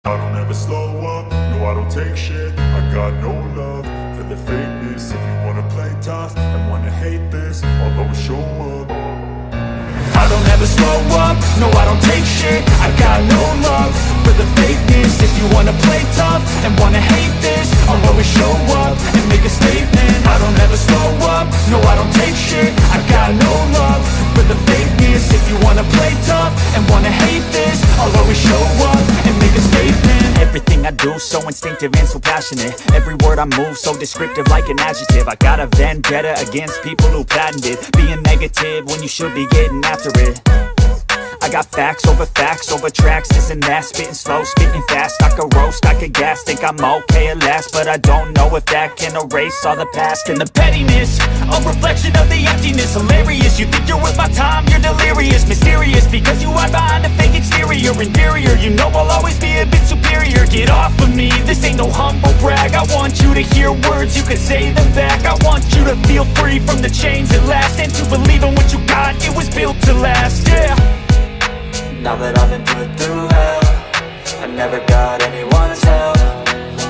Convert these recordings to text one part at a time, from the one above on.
I don't ever slow up, no I don't take shit. I got no love for the fakeness. If you wanna play tough and wanna hate this, I'll always show up. I don't ever slow up, no I don't take shit. I got no love for the fakeness. If you wanna play tough and wanna hate this, I'll always show up and make a statement. I don't ever slow up, no I don't take shit. I got no love for the fakeness. If you wanna play tough and wanna hate this, I'll always show up and make a statement. Everything I do so instinctive and so passionate. Every word I move so descriptive like an adjective. I got a vendetta against people who patented being negative when you should be getting after it. I got facts over tracks, this and that. Spitting slow, spitting fast, I could roast, I could gas. Think I'm okay at last, but I don't know if that can erase all the past. And the pettiness, a reflection of the emptiness. Hilarious, you think you're worth my time, you're delirious. Mysterious, because you hide behind a fake exterior. Inferior, you know I'll always be a bit superior. Get off of me, this ain't no humble brag. I want you to hear words, you can say them back. I want you to feel free from the chains at last, and to believe in what you got, it was built to last, yeah. Now that I've been put through hell, I never got anyone's help.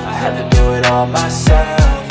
I had to do it all myself.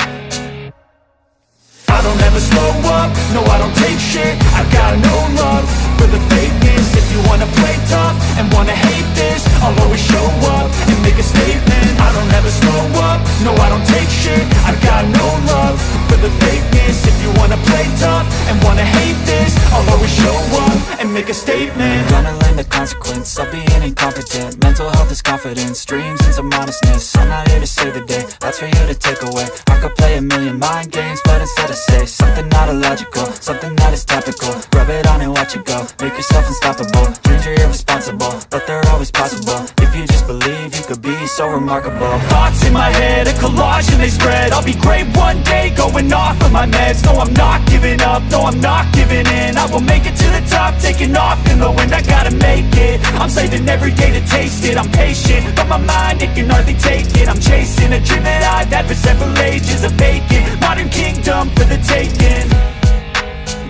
I don't ever slow up, no I don't take shit. I got no love for the fakeness. If you wanna play tough and wanna hate this, I'll always show up and make a statement. I don't ever slow up, no I don't take shit. I got no love for the fakeness. If you wanna play tough and wanna hate this, I'll always show up and make a statement. Gonna learn the consequence of being incompetent. Mental health is confidence, dreams and some modestness. I'm not here to save the day, that's for you to take away. I could play a million mind games, but instead I say something not illogical, something that is topical. Rub it on and watch it go, make yourself unstoppable. Dreams are irresponsible, but they're always possible. If you just believe, you could be so remarkable. Thoughts in my head, a collage and they spread. I'll be great one day, going off of my meds. No, I'm not giving up, no, I'm not giving in. I will make it to the top, taking off in the wind. I gotta make it, I'm saving every day to taste it. I'm patient, but my mind, it can hardly take it. I'm chasing a dream that I've had for several ages. A vacant, modern kingdom for the taking.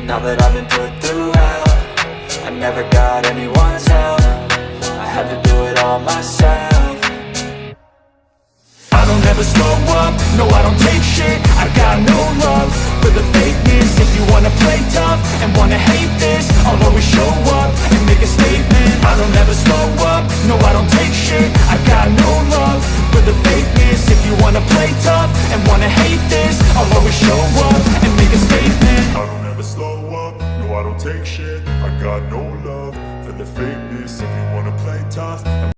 Now that I've been put through hell, I never got anyone's help. I had to do it all myself. I don't ever slow up, no I don't take shit. I got no love for the fakeness. If you wanna play tough and wanna hate this, I'll always show up and make a statement. I don't ever slow up, no I don't take shit. I got no love for the fakeness. If you wanna play tough and wanna hate this, I'll always show up and make a statement. I don't ever slow up, no I don't take shit. I got no love for the fakeness. If you wanna play tough